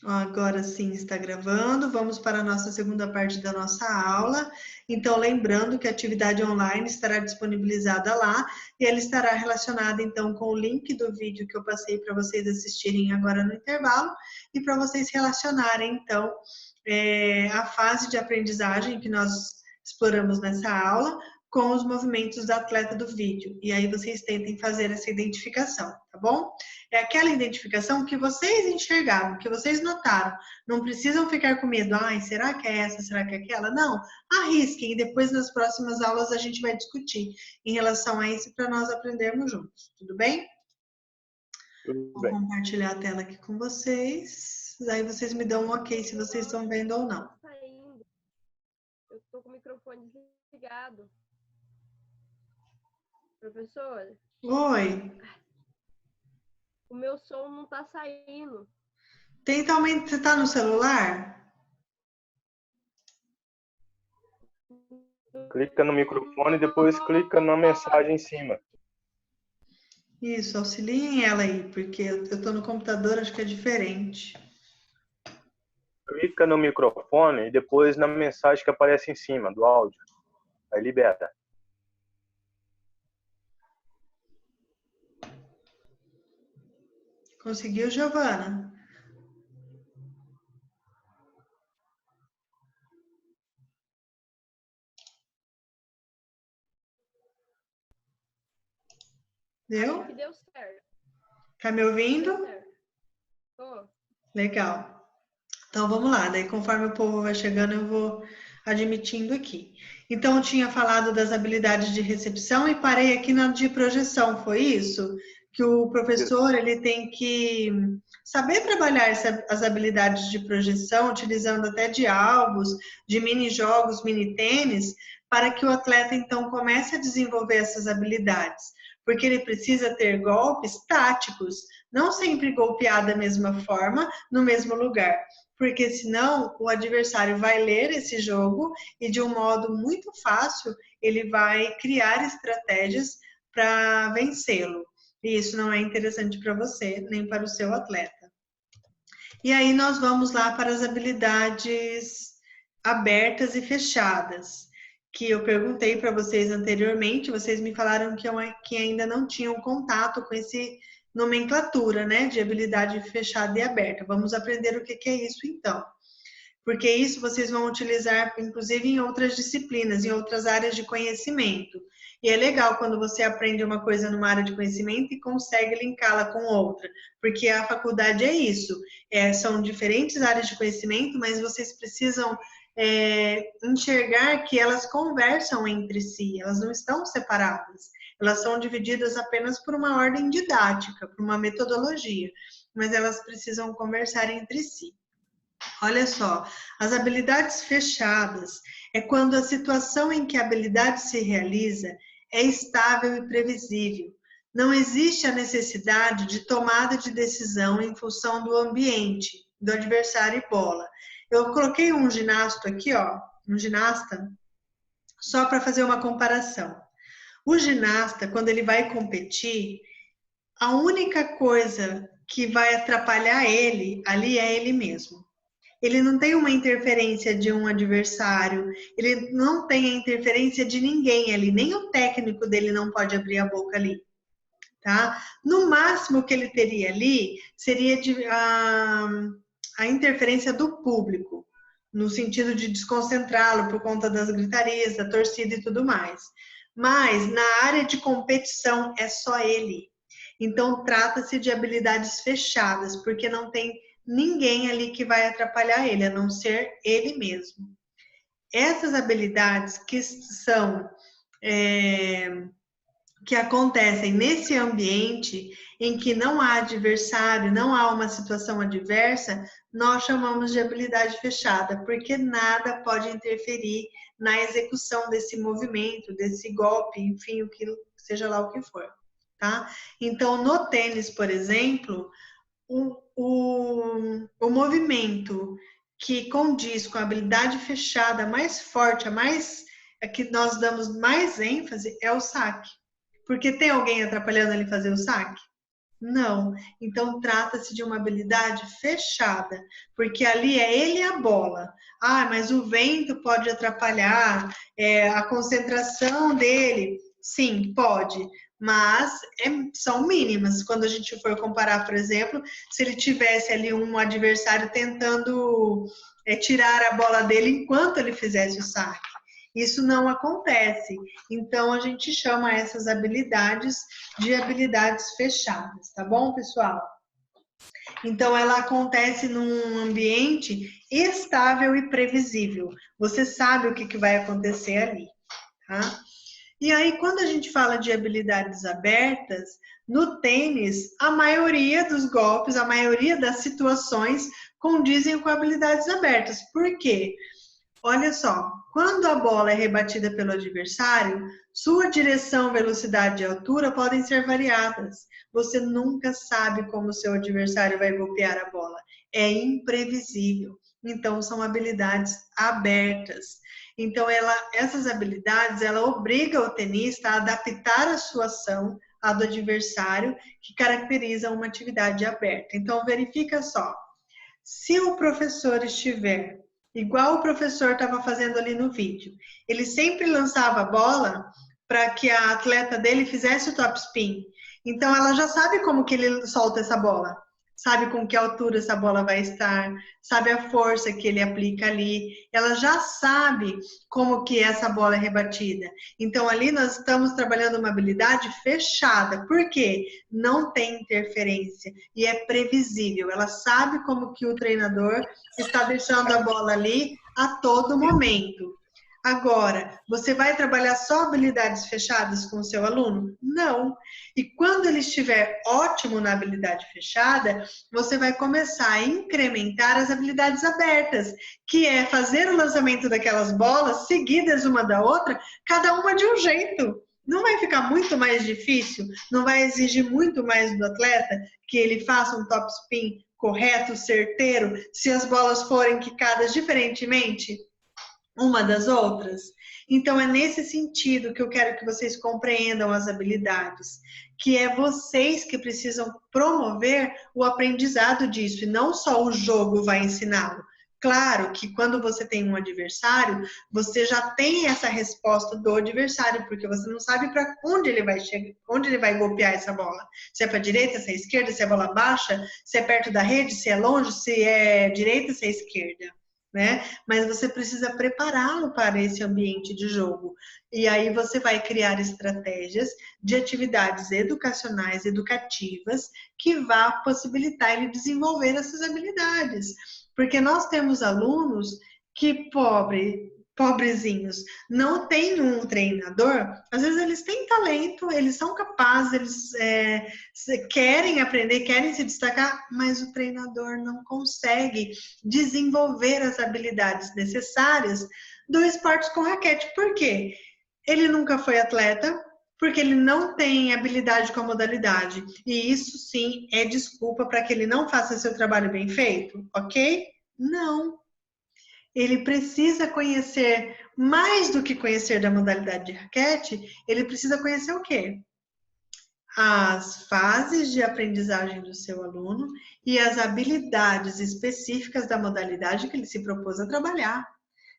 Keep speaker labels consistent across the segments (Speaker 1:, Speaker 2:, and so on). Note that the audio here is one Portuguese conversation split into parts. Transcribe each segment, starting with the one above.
Speaker 1: Agora sim está gravando. Vamos para a nossa segunda parte da nossa aula. Então, lembrando que a atividade online estará disponibilizada lá e ela estará relacionada então com o link do vídeo que eu passei para vocês assistirem agora no intervalo e para vocês relacionarem então a fase de aprendizagem que nós exploramos nessa aula com os movimentos do atleta do vídeo. E aí vocês tentem fazer essa identificação, tá bom? É aquela identificação que vocês enxergaram, que vocês notaram. Não precisam ficar com medo. Ai, será que é essa? Será que é aquela? Não. Arrisquem e depois nas próximas aulas a gente vai discutir em relação a isso para nós aprendermos juntos. Tudo bem?
Speaker 2: Tudo
Speaker 1: Vou
Speaker 2: bem.
Speaker 1: compartilhar a tela aqui com vocês. Aí vocês me dão um ok se vocês estão vendo ou não.
Speaker 3: Saindo. Eu estou com o microfone desligado. Professora?
Speaker 1: Oi.
Speaker 3: O meu som não está saindo.
Speaker 1: Tenta aumentar. Você está no celular?
Speaker 2: Clica no microfone e depois clica na mensagem em cima.
Speaker 1: Isso, auxiliem ela aí, porque eu estou no computador, acho que é diferente.
Speaker 2: Clica no microfone e depois na mensagem que aparece em cima do áudio. Aí libera.
Speaker 1: Conseguiu, Giovana? Deu?
Speaker 3: Acho que deu certo.
Speaker 1: Tá me ouvindo?
Speaker 3: Deu certo. Tô.
Speaker 1: Legal. Então vamos lá, daí conforme o povo vai chegando eu vou admitindo aqui. Então eu tinha falado das habilidades de recepção e parei aqui na de projeção, foi isso? Que o professor ele tem que saber trabalhar as habilidades de projeção, utilizando até diálogos, de mini-jogos, mini-tênis, para que o atleta então comece a desenvolver essas habilidades. Porque ele precisa ter golpes táticos, não sempre golpear da mesma forma, no mesmo lugar. Porque senão o adversário vai ler esse jogo e de um modo muito fácil ele vai criar estratégias para vencê-lo. E isso não é interessante para você, nem para o seu atleta. E aí nós vamos lá para as habilidades abertas e fechadas, que eu perguntei para vocês anteriormente, vocês me falaram que ainda não tinham contato com esse nomenclatura, né, de habilidade fechada e aberta. Vamos aprender o que é isso então. Porque isso vocês vão utilizar, inclusive, em outras disciplinas, em outras áreas de conhecimento. E é legal quando você aprende uma coisa numa área de conhecimento e consegue linká-la com outra, porque a faculdade é isso. São diferentes áreas de conhecimento, mas vocês precisam enxergar que elas conversam entre si, elas não estão separadas. Elas são divididas apenas por uma ordem didática, por uma metodologia, mas elas precisam conversar entre si. Olha só, as habilidades fechadas é quando a situação em que a habilidade se realiza é estável e previsível. Não existe a necessidade de tomada de decisão em função do ambiente, do adversário e bola. Eu coloquei um ginasta aqui, ó, um ginasta, só para fazer uma comparação. O ginasta, quando ele vai competir, a única coisa que vai atrapalhar ele ali é ele mesmo. Ele não tem uma interferência de um adversário, ele não tem a interferência de ninguém ali, nem o técnico dele não pode abrir a boca ali, tá? No máximo que ele teria ali seria a interferência do público, no sentido de desconcentrá-lo por conta das gritarias, da torcida e tudo mais. Mas na área de competição é só ele. Então trata-se de habilidades fechadas, porque não tem ninguém ali que vai atrapalhar ele, a não ser ele mesmo. Essas habilidades que são que acontecem nesse ambiente em que não há adversário, não há uma situação adversa, nós chamamos de habilidade fechada, porque nada pode interferir na execução desse movimento, desse golpe, enfim, o que seja lá o que for, tá? Então, no tênis, por exemplo, o movimento que condiz com a habilidade fechada mais forte, a que nós damos mais ênfase é o saque. Porque tem alguém atrapalhando ele fazer o saque? Não. Então, trata-se de uma habilidade fechada, porque ali é ele e a bola. Ah, mas o vento pode atrapalhar, a concentração dele. Sim, pode, mas são mínimas. Quando a gente for comparar, por exemplo, se ele tivesse ali um adversário tentando tirar a bola dele enquanto ele fizesse o saque. Isso não acontece. Então, a gente chama essas habilidades de habilidades fechadas, tá bom, pessoal? Então, ela acontece num ambiente estável e previsível. Você sabe o que vai acontecer ali, tá? E aí, quando a gente fala de habilidades abertas, no tênis, a maioria dos golpes, a maioria das situações condizem com habilidades abertas. Por quê? Olha só, quando a bola é rebatida pelo adversário, sua direção, velocidade e altura podem ser variadas. Você nunca sabe como seu adversário vai golpear a bola. É imprevisível. Então, são habilidades abertas. Então, essas habilidades, ela obriga o tenista a adaptar a sua ação à do adversário, que caracteriza uma atividade aberta. Então, verifica só. Se o professor estiver igual o professor estava fazendo ali no vídeo, ele sempre lançava a bola para que a atleta dele fizesse o top spin. Então, ela já sabe como que ele solta essa bola. Sabe com que altura essa bola vai estar, sabe a força que ele aplica ali. Ela já sabe como que essa bola é rebatida. Então, ali nós estamos trabalhando uma habilidade fechada. Por quê? Não tem interferência e é previsível. Ela sabe como que o treinador está deixando a bola ali a todo momento. Agora, você vai trabalhar só habilidades fechadas com o seu aluno? Não. E quando ele estiver ótimo na habilidade fechada, você vai começar a incrementar as habilidades abertas, que é fazer o lançamento daquelas bolas seguidas uma da outra, cada uma de um jeito. Não vai ficar muito mais difícil? Não vai exigir muito mais do atleta que ele faça um top spin correto, certeiro, se as bolas forem quicadas diferentemente uma das outras? Então, é nesse sentido que eu quero que vocês compreendam as habilidades, que é vocês que precisam promover o aprendizado disso, e não só o jogo vai ensiná-lo. Claro que quando você tem um adversário, você já tem essa resposta do adversário, porque você não sabe para onde ele vai chegar, onde ele vai golpear essa bola. Se é para a direita, se é esquerda, se é bola baixa, se é perto da rede, se é longe, se é direita, se é esquerda. Né? Mas você precisa prepará-lo para esse ambiente de jogo. E aí você vai criar estratégias de atividades educacionais, educativas, que vá possibilitar ele desenvolver essas habilidades. Porque nós temos alunos que pobrezinhos, não tem um treinador, às vezes eles têm talento, eles são capazes, eles querem aprender, querem se destacar, mas o treinador não consegue desenvolver as habilidades necessárias do esporte com raquete. Por quê? Ele nunca foi atleta, porque ele não tem habilidade com a modalidade. E isso sim é desculpa para que ele não faça seu trabalho bem feito, ok? Não. Ele precisa conhecer, mais do que conhecer da modalidade de raquete, ele precisa conhecer o quê? As fases de aprendizagem do seu aluno e as habilidades específicas da modalidade que ele se propôs a trabalhar.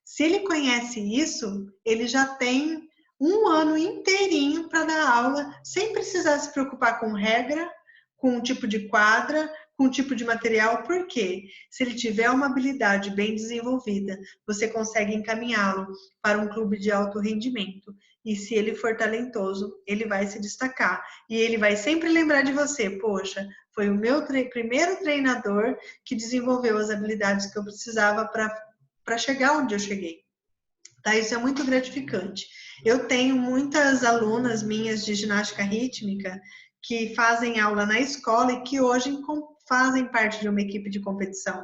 Speaker 1: Se ele conhece isso, ele já tem um ano inteirinho para dar aula, sem precisar se preocupar com regra, com um tipo de quadra, com um tipo de material. Por quê? Se ele tiver uma habilidade bem desenvolvida, você consegue encaminhá-lo para um clube de alto rendimento. E se ele for talentoso, ele vai se destacar. E ele vai sempre lembrar de você. Poxa, foi o meu primeiro treinador que desenvolveu as habilidades que eu precisava para chegar onde eu cheguei. Tá? Isso é muito gratificante. Eu tenho muitas alunas minhas de ginástica rítmica que fazem aula na escola e que hoje fazem parte de uma equipe de competição.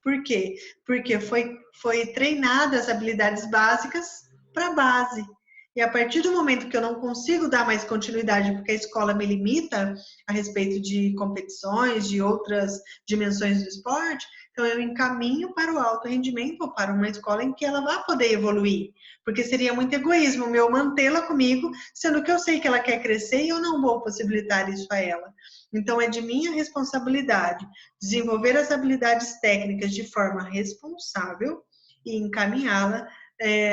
Speaker 1: Por quê? Porque foi treinada as habilidades básicas para a base. E a partir do momento que eu não consigo dar mais continuidade, porque a escola me limita a respeito de competições, de outras dimensões do esporte, então eu encaminho para o alto rendimento ou para uma escola em que ela vai poder evoluir. Porque seria muito egoísmo meu mantê-la comigo, sendo que eu sei que ela quer crescer e eu não vou possibilitar isso a ela. Então é de minha responsabilidade desenvolver as habilidades técnicas de forma responsável e encaminhá-la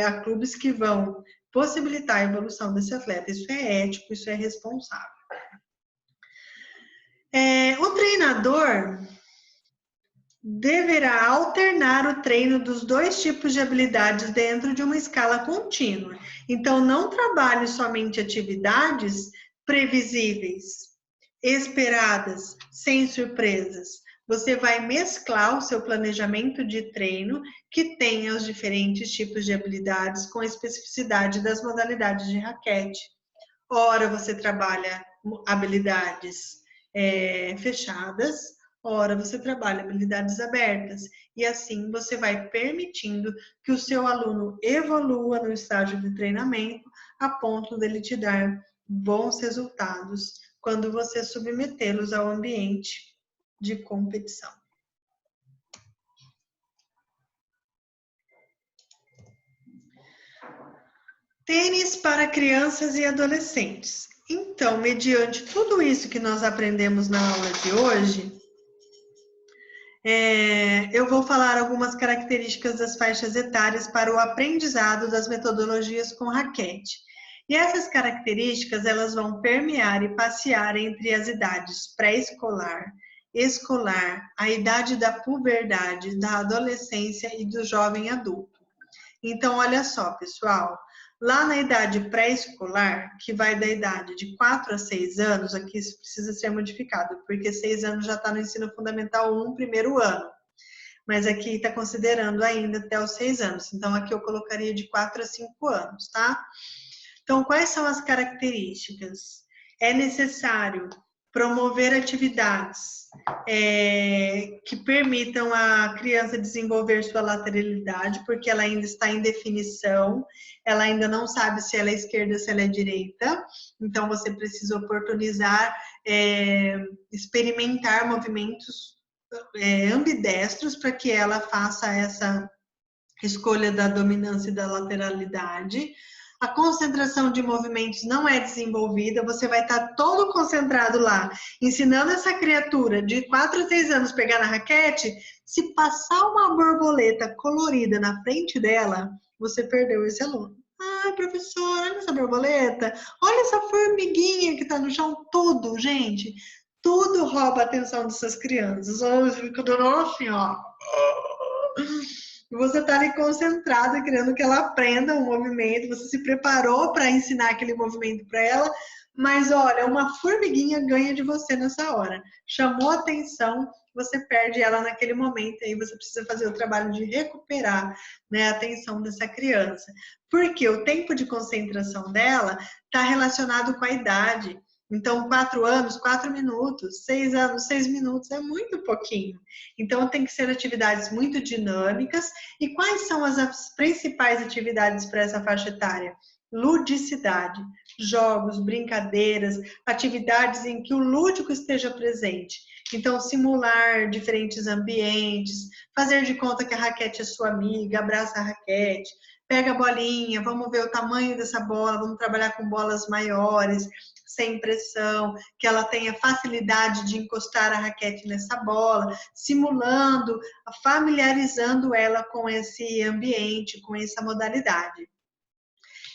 Speaker 1: a clubes que vão possibilitar a evolução desse atleta. Isso é ético, isso é responsável. O treinador deverá alternar o treino dos dois tipos de habilidades dentro de uma escala contínua. Então, não trabalhe somente atividades previsíveis, esperadas, sem surpresas. Você vai mesclar o seu planejamento de treino que tenha os diferentes tipos de habilidades com a especificidade das modalidades de raquete. Ora, você trabalha habilidades fechadas, ora você trabalha habilidades abertas. E assim você vai permitindo que o seu aluno evolua no estágio de treinamento a ponto dele te dar bons resultados quando você submetê-los ao ambiente de competição. Tênis para crianças e adolescentes. Então, mediante tudo isso que nós aprendemos na aula de hoje, eu vou falar algumas características das faixas etárias para o aprendizado das metodologias com raquete. E essas características, elas vão permear e passear entre as idades pré-escolar, escolar, a idade da puberdade, da adolescência e do jovem adulto. Então, olha só, pessoal, lá na idade pré-escolar, que vai da idade de 4 a 6 anos, aqui isso precisa ser modificado, porque 6 anos já está no ensino fundamental 1, primeiro ano. Mas aqui está considerando ainda até os 6 anos. Então, aqui eu colocaria de 4 a 5 anos, tá? Então, quais são as características? É necessário promover atividades que permitam a criança desenvolver sua lateralidade, porque ela ainda está em definição, ela ainda não sabe se ela é esquerda ou se ela é direita, então você precisa oportunizar, experimentar movimentos ambidestros para que ela faça essa escolha da dominância e da lateralidade. A concentração de movimentos não é desenvolvida, você vai estar todo concentrado lá, ensinando essa criatura de 4 a 6 anos pegar na raquete, se passar uma borboleta colorida na frente dela, você perdeu esse aluno. Ah, professor, olha essa borboleta, olha essa formiguinha que está no chão, tudo, gente, tudo rouba a atenção dessas crianças. Olha, fica dando assim, ó. Você está ali concentrado, querendo que ela aprenda um movimento, você se preparou para ensinar aquele movimento para ela, mas olha, uma formiguinha ganha de você nessa hora. Chamou a atenção, você perde ela naquele momento, aí você precisa fazer o trabalho de recuperar, né, a atenção dessa criança. Porque o tempo de concentração dela está relacionado com a idade. Então, 4 anos, 4 minutos, 6 anos, 6 minutos, é muito pouquinho. Então, tem que ser atividades muito dinâmicas. E quais são as principais atividades para essa faixa etária? Ludicidade, jogos, brincadeiras, atividades em que o lúdico esteja presente. Então, simular diferentes ambientes, fazer de conta que a raquete é sua amiga, abraça a raquete, pega a bolinha, vamos ver o tamanho dessa bola, vamos trabalhar com bolas maiores, sem pressão, que ela tenha facilidade de encostar a raquete nessa bola, simulando, familiarizando ela com esse ambiente, com essa modalidade.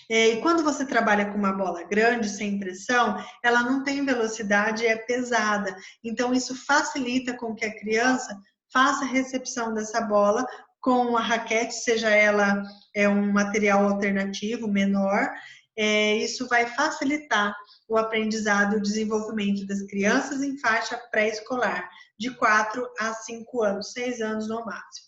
Speaker 1: E quando você trabalha com uma bola grande, sem pressão, ela não tem velocidade, é pesada. Então, isso facilita com que a criança faça a recepção dessa bola com a raquete, seja ela um material alternativo, menor. Isso vai facilitar o aprendizado e o desenvolvimento das crianças em faixa pré-escolar, de 4 a 5 anos, 6 anos no máximo.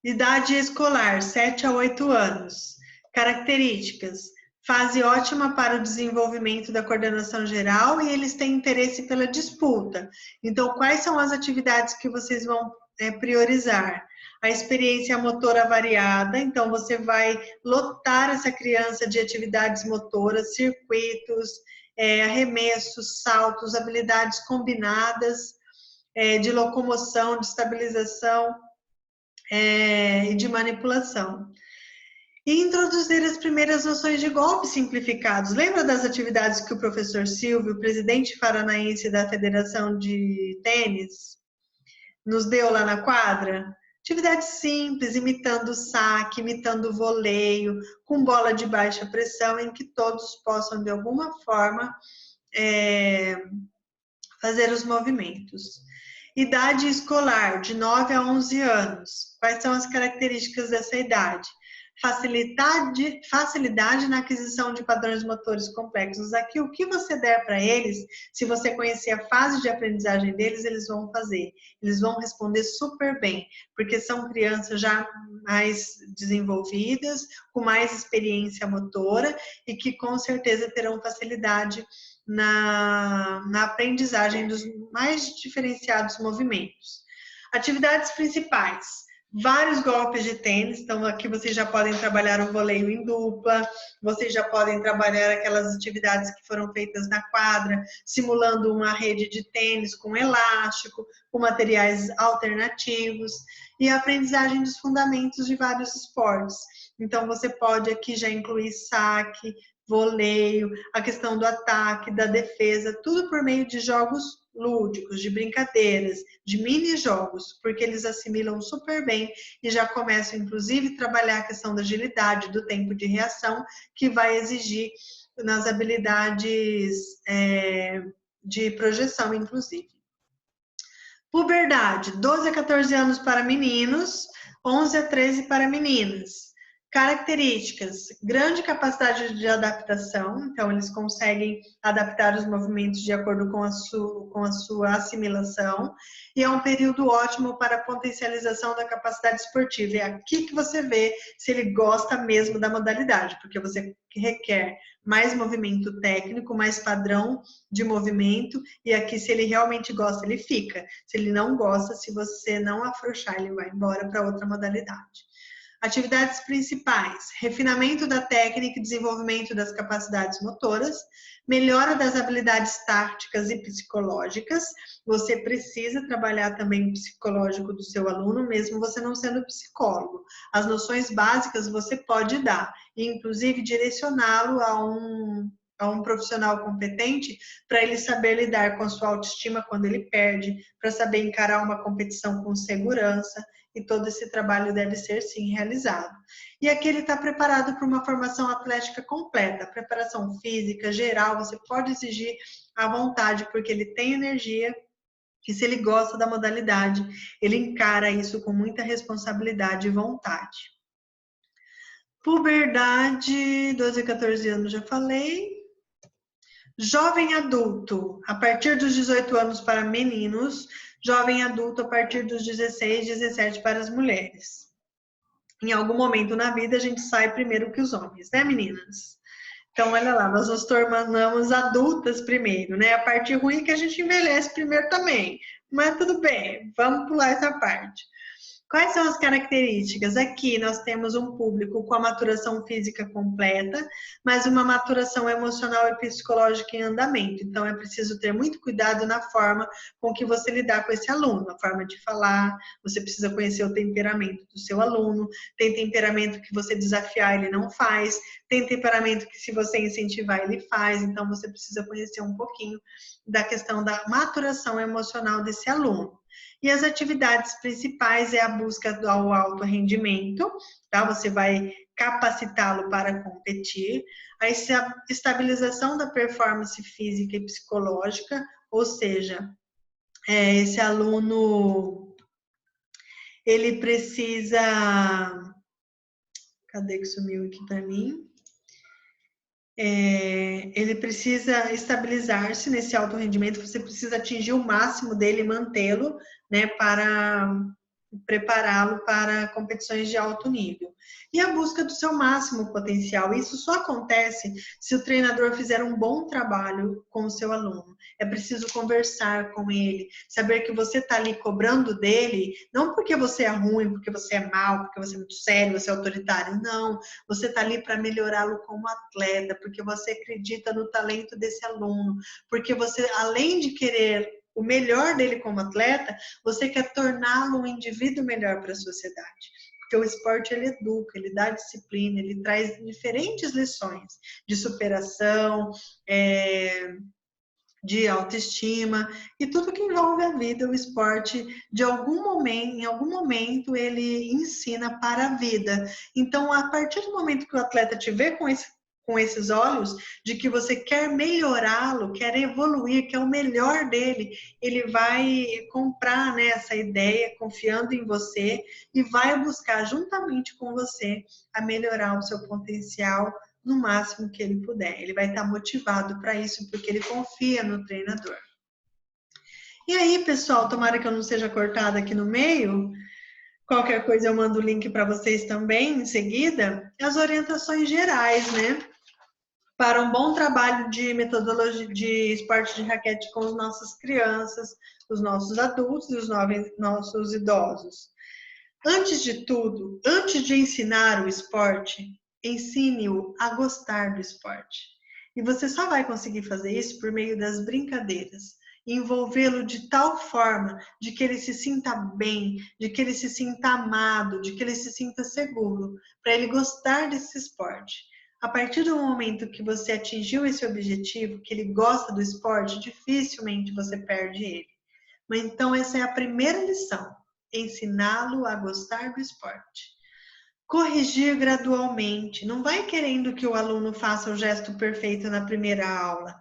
Speaker 1: Idade escolar, 7 a 8 anos. Características: fase ótima para o desenvolvimento da coordenação geral e eles têm interesse pela disputa. Então, quais são as atividades que vocês vão priorizar a experiência motora variada, então você vai lotar essa criança de atividades motoras, circuitos, arremessos, saltos, habilidades combinadas, de locomoção, de estabilização e de manipulação. E introduzir as primeiras noções de golpes simplificados. Lembra das atividades que o professor Silvio, presidente paranaense da Federação de Tênis, nos deu lá na quadra? Atividades simples, imitando o saque, imitando o voleio, com bola de baixa pressão, em que todos possam, de alguma forma, fazer os movimentos. Idade escolar, de 9 a 11 anos. Quais são as características dessa idade? Facilidade na aquisição de padrões motores complexos. Aqui, o que você der para eles, se você conhecer a fase de aprendizagem deles, eles vão fazer. Eles vão responder super bem, porque são crianças já mais desenvolvidas, com mais experiência motora e que com certeza terão facilidade na aprendizagem dos mais diferenciados movimentos. Atividades principais. Vários golpes de tênis, então aqui vocês já podem trabalhar o voleio em dupla, vocês já podem trabalhar aquelas atividades que foram feitas na quadra, simulando uma rede de tênis com elástico, com materiais alternativos, e a aprendizagem dos fundamentos de vários esportes. Então você pode aqui já incluir saque, voleio, a questão do ataque, da defesa, tudo por meio de jogos lúdicos, de brincadeiras, de mini-jogos, porque eles assimilam super bem e já começam, inclusive, a trabalhar a questão da agilidade, do tempo de reação, que vai exigir nas habilidades de projeção, inclusive. Puberdade, 12 a 14 anos para meninos, 11 a 13 para meninas. Características, grande capacidade de adaptação, então eles conseguem adaptar os movimentos de acordo com a sua assimilação, e é um período ótimo para a potencialização da capacidade esportiva. É aqui que você vê se ele gosta mesmo da modalidade, porque você requer mais movimento técnico, mais padrão de movimento, e aqui se ele realmente gosta, ele fica. Se ele não gosta, se você não afrouxar, ele vai embora para outra modalidade. Atividades principais: refinamento da técnica e desenvolvimento das capacidades motoras, melhora das habilidades táticas e psicológicas. Você precisa trabalhar também o psicológico do seu aluno, mesmo você não sendo psicólogo. As noções básicas você pode dar, e inclusive direcioná-lo a um profissional competente para ele saber lidar com a sua autoestima quando ele perde, para saber encarar uma competição com segurança. E todo esse trabalho deve ser, sim, realizado. E aqui ele está preparado para uma formação atlética completa, preparação física, geral, você pode exigir à vontade, porque ele tem energia, e se ele gosta da modalidade, ele encara isso com muita responsabilidade e vontade. Puberdade, 12 a 14 anos, já falei. Jovem adulto, a partir dos 18 anos para meninos, jovem adulto a partir dos 16, 17 para as mulheres. Em algum momento na vida a gente sai primeiro que os homens, né, meninas? Então, olha lá, nós nos tornamos adultas primeiro, né? A parte ruim é que a gente envelhece primeiro também. Mas tudo bem, vamos pular essa parte. Quais são as características? Aqui nós temos um público com a maturação física completa, mas uma maturação emocional e psicológica em andamento. Então, é preciso ter muito cuidado na forma com que você lidar com esse aluno, a forma de falar, você precisa conhecer o temperamento do seu aluno, tem temperamento que você desafiar, ele não faz, tem temperamento que se você incentivar, ele faz, então você precisa conhecer um pouquinho da questão da maturação emocional desse aluno. E as atividades principais é a busca do alto rendimento, tá? Você vai capacitá-lo para competir, a estabilização da performance física e psicológica, ou seja, esse aluno, ele precisa... Cadê que sumiu aqui para mim? Ele precisa estabilizar-se nesse alto rendimento, você precisa atingir o máximo dele e mantê-lo, né, para prepará-lo para competições de alto nível. E a busca do seu máximo potencial. Isso só acontece se o treinador fizer um bom trabalho com o seu aluno. É preciso conversar com ele, saber que você está ali cobrando dele, não porque você é ruim, porque você é mau, porque você é muito sério, você é autoritário, não. Você está ali para melhorá-lo como atleta, porque você acredita no talento desse aluno, porque você, além de querer o melhor dele como atleta, você quer torná-lo um indivíduo melhor para a sociedade. Porque o esporte, ele educa, ele dá disciplina, ele traz diferentes lições de superação, de autoestima e tudo que envolve a vida. O esporte, em algum momento, ele ensina para a vida. Então, a partir do momento que o atleta te vê com esses olhos, de que você quer melhorá-lo, quer evoluir, quer o melhor dele, ele vai comprar, né, essa ideia, confiando em você, e vai buscar juntamente com você a melhorar o seu potencial no máximo que ele puder. Ele vai estar motivado para isso, porque ele confia no treinador. E aí, pessoal, tomara que eu não seja cortada aqui no meio, qualquer coisa eu mando o link para vocês também em seguida, as orientações gerais, né? Para um bom trabalho de metodologia de esporte de raquete com as nossas crianças, os nossos adultos e os nossos idosos. Antes de tudo, antes de ensinar o esporte, ensine-o a gostar do esporte. E você só vai conseguir fazer isso por meio das brincadeiras. Envolvê-lo de tal forma de que ele se sinta bem, de que ele se sinta amado, de que ele se sinta seguro, para ele gostar desse esporte. A partir do momento que você atingiu esse objetivo, que ele gosta do esporte, dificilmente você perde ele. Mas então essa é a primeira lição, ensiná-lo a gostar do esporte. Corrigir gradualmente, não vai querendo que o aluno faça o gesto perfeito na primeira aula.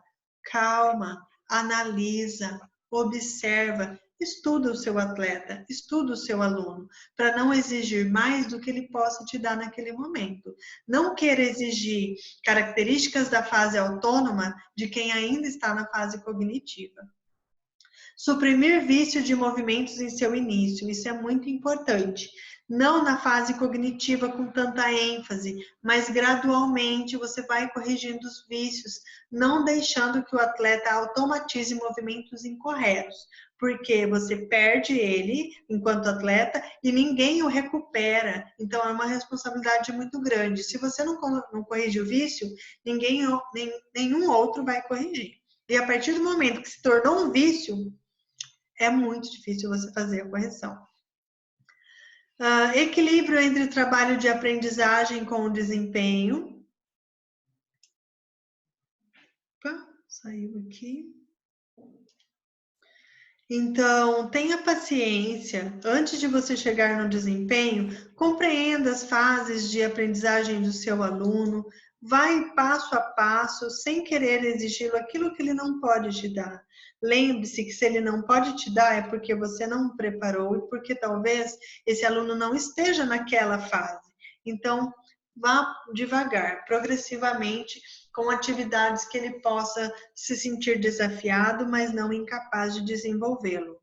Speaker 1: Calma, analisa, observa, estuda o seu atleta, estuda o seu aluno, para não exigir mais do que ele possa te dar naquele momento. Não queira exigir características da fase autônoma de quem ainda está na fase cognitiva. Suprimir vício de movimentos em seu início, isso é muito importante. Não na fase cognitiva com tanta ênfase, mas gradualmente você vai corrigindo os vícios, não deixando que o atleta automatize movimentos incorretos, porque você perde ele enquanto atleta e ninguém o recupera. Então é uma responsabilidade muito grande. Se você não corrige o vício, nenhum outro vai corrigir. E a partir do momento que se tornou um vício, é muito difícil você fazer a correção. Equilíbrio entre o trabalho de aprendizagem com o desempenho. Opa, saiu aqui. Então, tenha paciência. Antes de você chegar no desempenho, compreenda as fases de aprendizagem do seu aluno. Vai passo a passo, sem querer exigi-lo aquilo que ele não pode te dar. Lembre-se que se ele não pode te dar é porque você não o preparou e porque talvez esse aluno não esteja naquela fase. Então, vá devagar, progressivamente, com atividades que ele possa se sentir desafiado, mas não incapaz de desenvolvê-lo.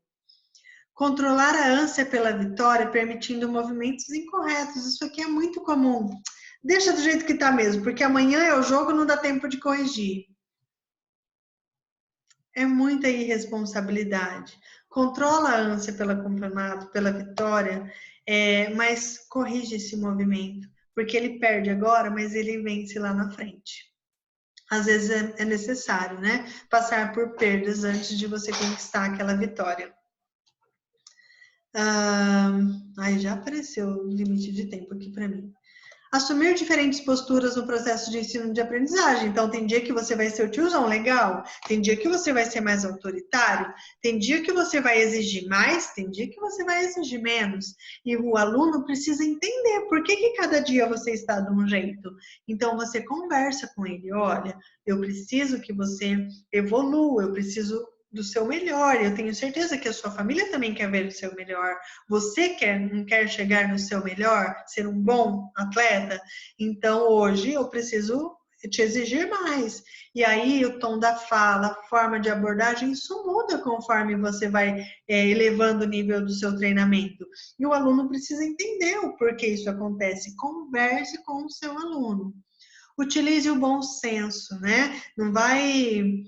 Speaker 1: Controlar a ânsia pela vitória, permitindo movimentos incorretos. Isso aqui é muito comum. Deixa do jeito que está mesmo, porque amanhã é o jogo, não dá tempo de corrigir. É muita irresponsabilidade. Controla a ânsia pelo campeonato, pela vitória, mas corrige esse movimento, porque ele perde agora, mas ele vence lá na frente. Às vezes é necessário, né? Passar por perdas antes de você conquistar aquela vitória. Aí já apareceu o limite de tempo aqui para mim. Assumir diferentes posturas no processo de ensino de aprendizagem. Então, tem dia que você vai ser o tiozão legal, tem dia que você vai ser mais autoritário, tem dia que você vai exigir mais, tem dia que você vai exigir menos. E o aluno precisa entender por que cada dia você está de um jeito. Então, você conversa com ele. Olha, eu preciso que você evolua, eu preciso do seu melhor, eu tenho certeza que a sua família também quer ver o seu melhor, você não quer chegar no seu melhor, ser um bom atleta, então hoje eu preciso te exigir mais. E aí o tom da fala, a forma de abordagem, isso muda conforme você vai elevando o nível do seu treinamento. E o aluno precisa entender o porquê isso acontece. Converse com o seu aluno. Utilize o bom senso, né? Não vai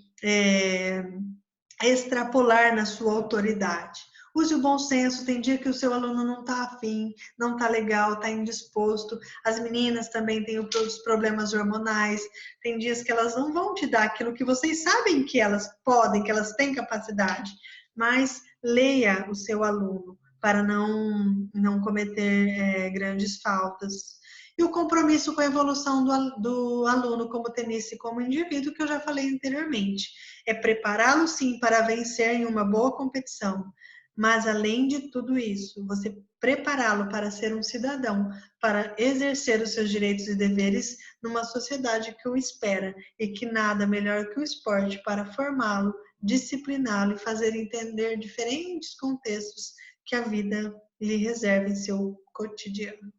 Speaker 1: extrapolar na sua autoridade. Use o bom senso, tem dia que o seu aluno não está afim, não está legal, está indisposto. As meninas também têm os problemas hormonais, tem dias que elas não vão te dar aquilo que vocês sabem que elas podem, que elas têm capacidade, mas leia o seu aluno para não cometer grandes faltas. E o compromisso com a evolução do aluno como tenista e como indivíduo, que eu já falei anteriormente. É prepará-lo, sim, para vencer em uma boa competição. Mas, além de tudo isso, você prepará-lo para ser um cidadão, para exercer os seus direitos e deveres numa sociedade que o espera e que nada melhor que o esporte para formá-lo, discipliná-lo e fazer entender diferentes contextos que a vida lhe reserva em seu cotidiano.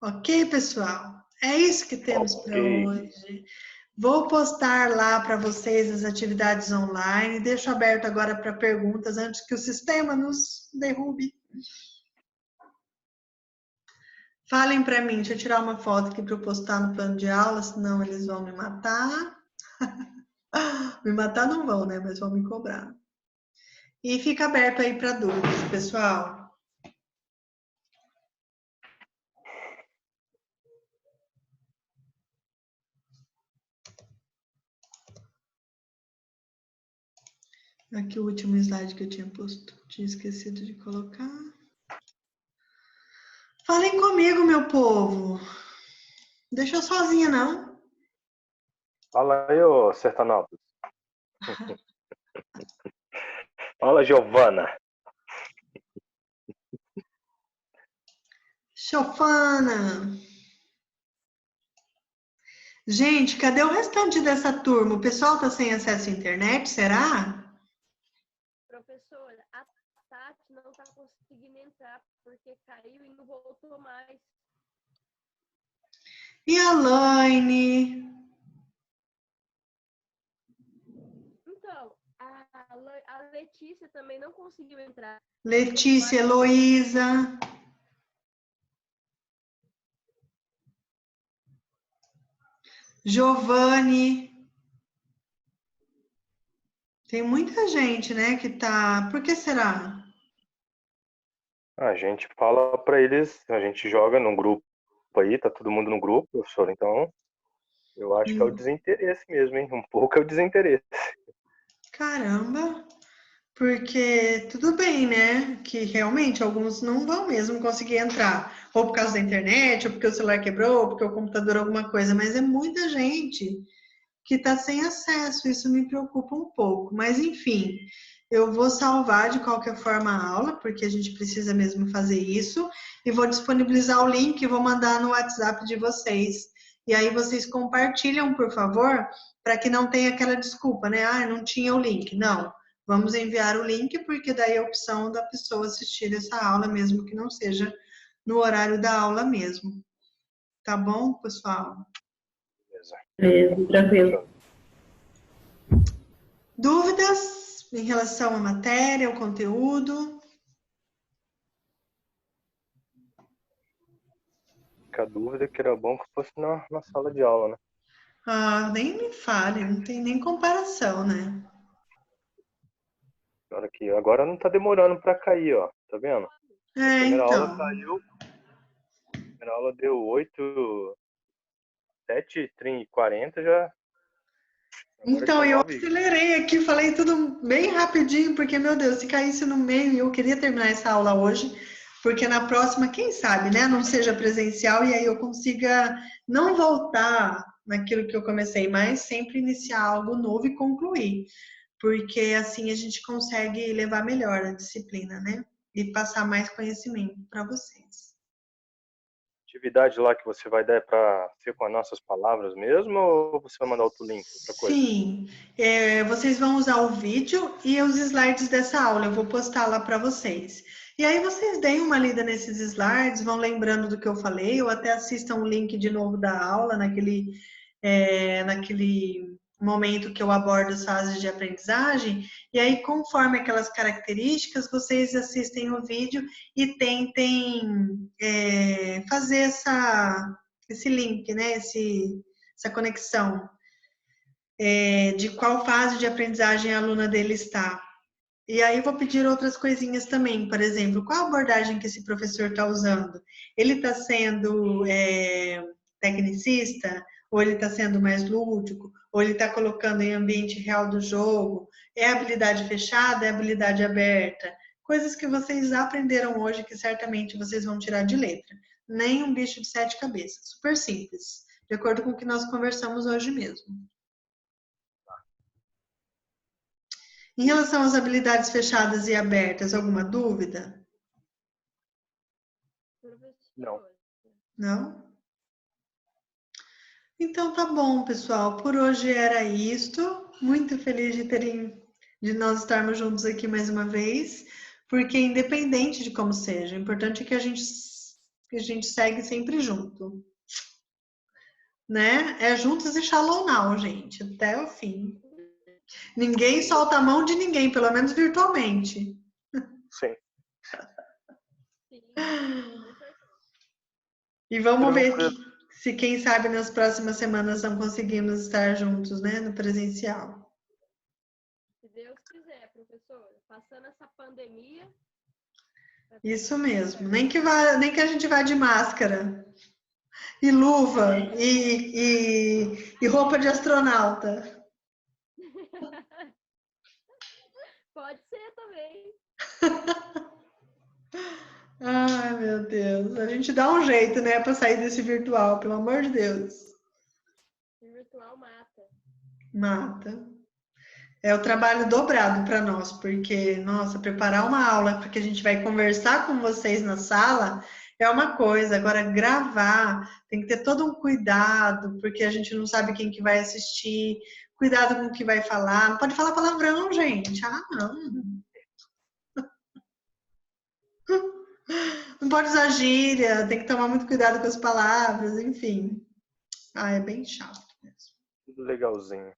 Speaker 1: Ok, pessoal? É isso que temos para hoje. Vou postar lá para vocês as atividades online. Deixo aberto agora para perguntas antes que o sistema nos derrube. Falem para mim, deixa eu tirar uma foto aqui para eu postar no plano de aula, senão eles vão me matar. Me matar não vão, né? Mas vão me cobrar. E fica aberto aí para dúvidas, pessoal. Aqui o último slide que eu tinha posto. Tinha esquecido de colocar. Falem comigo, meu povo. Deixa eu sozinha, não.
Speaker 2: Fala aí, ô Sertanópolis. Fala, Giovana.
Speaker 1: Chofana. Gente, cadê o restante dessa turma? O pessoal tá sem acesso à internet, será?
Speaker 3: Professora, a Tati não tá conseguindo entrar porque caiu e não voltou mais.
Speaker 1: E a Laine?
Speaker 3: Então, a Letícia também não conseguiu entrar.
Speaker 1: Letícia, Heloísa. Giovanni. Tem muita gente, né, que tá... Por que será?
Speaker 2: A gente fala para eles, a gente joga num grupo aí, tá todo mundo no grupo, professor, então eu acho que é o desinteresse mesmo, hein? Um pouco é o desinteresse.
Speaker 1: Caramba! Porque tudo bem, né? Que realmente alguns não vão mesmo conseguir entrar. Ou por causa da internet, ou porque o celular quebrou, ou porque o computador alguma coisa. Mas é muita gente que está sem acesso. Isso me preocupa um pouco. Mas enfim, eu vou salvar de qualquer forma a aula, porque a gente precisa mesmo fazer isso. E vou disponibilizar o link e vou mandar no WhatsApp de vocês. E aí vocês compartilham, por favor, para que não tenha aquela desculpa, né? Ah, não tinha o link. Não. Vamos enviar o link, porque daí é a opção da pessoa assistir essa aula, mesmo que não seja no horário da aula mesmo. Tá bom, pessoal?
Speaker 4: Beleza, tranquilo.
Speaker 1: Dúvidas em relação à matéria, ao conteúdo?
Speaker 2: A dúvida é que era bom que fosse na sala de aula, né?
Speaker 1: Ah, nem me fale, não tem nem comparação, né?
Speaker 2: Agora não tá demorando para cair, ó. Tá vendo? A primeira aula caiu. A primeira aula deu 7h40 já.
Speaker 1: Então, eu acelerei aqui, falei tudo bem rapidinho, porque, meu Deus, se caísse no meio, eu queria terminar essa aula hoje, porque na próxima, quem sabe, né, não seja presencial e aí eu consiga não voltar naquilo que eu comecei, mas sempre iniciar algo novo e concluir, porque assim a gente consegue levar melhor a disciplina, né, e passar mais conhecimento para vocês.
Speaker 2: Atividade lá que você vai dar para ser com as nossas palavras mesmo, ou você vai mandar outro link, outra coisa?
Speaker 1: Sim, vocês vão usar o vídeo e os slides dessa aula, eu vou postar lá para vocês. E aí vocês deem uma lida nesses slides, vão lembrando do que eu falei, ou até assistam o link de novo da aula, naquele naquele momento que eu abordo as fases de aprendizagem, e aí, conforme aquelas características, vocês assistem o vídeo e tentem fazer esse link, né? Essa conexão de qual fase de aprendizagem a aluna dele está. E aí vou pedir outras coisinhas também, por exemplo, qual a abordagem que esse professor está usando? Ele está sendo tecnicista? Ou ele está sendo mais lúdico? Ou ele está colocando em ambiente real do jogo? É habilidade fechada? É habilidade aberta? Coisas que vocês aprenderam hoje que certamente vocês vão tirar de letra. Nem um bicho de 7 cabeças. Super simples, de acordo com o que nós conversamos hoje mesmo. Em relação às habilidades fechadas e abertas, alguma dúvida?
Speaker 2: Não.
Speaker 1: Não? Então tá bom, pessoal. Por hoje era isto. Muito feliz de nós estarmos juntos aqui mais uma vez, porque independente de como seja, o importante é que a gente segue sempre junto, né? É juntos e shalom now, gente, até o fim. Ninguém solta a mão de ninguém, pelo menos virtualmente.
Speaker 2: Sim.
Speaker 1: E vamos ver se, quem sabe, nas próximas semanas não conseguimos estar juntos, né, no presencial.
Speaker 3: Se Deus quiser, professora, passando essa pandemia.
Speaker 1: Isso mesmo. Nem que a gente vá de máscara e luva e roupa de astronauta.
Speaker 3: Pode ser também.
Speaker 1: Ai, meu Deus. A gente dá um jeito, né, para sair desse virtual, pelo amor de Deus.
Speaker 3: O virtual mata.
Speaker 1: Mata. É o trabalho dobrado para nós, porque, nossa, preparar uma aula porque a gente vai conversar com vocês na sala é uma coisa. Agora, gravar, tem que ter todo um cuidado, porque a gente não sabe quem que vai assistir, cuidado com o que vai falar. Não pode falar palavrão, gente. Ah, não. Não pode usar gíria, tem que tomar muito cuidado com as palavras, enfim. Ah, é bem chato mesmo.
Speaker 2: Legalzinho.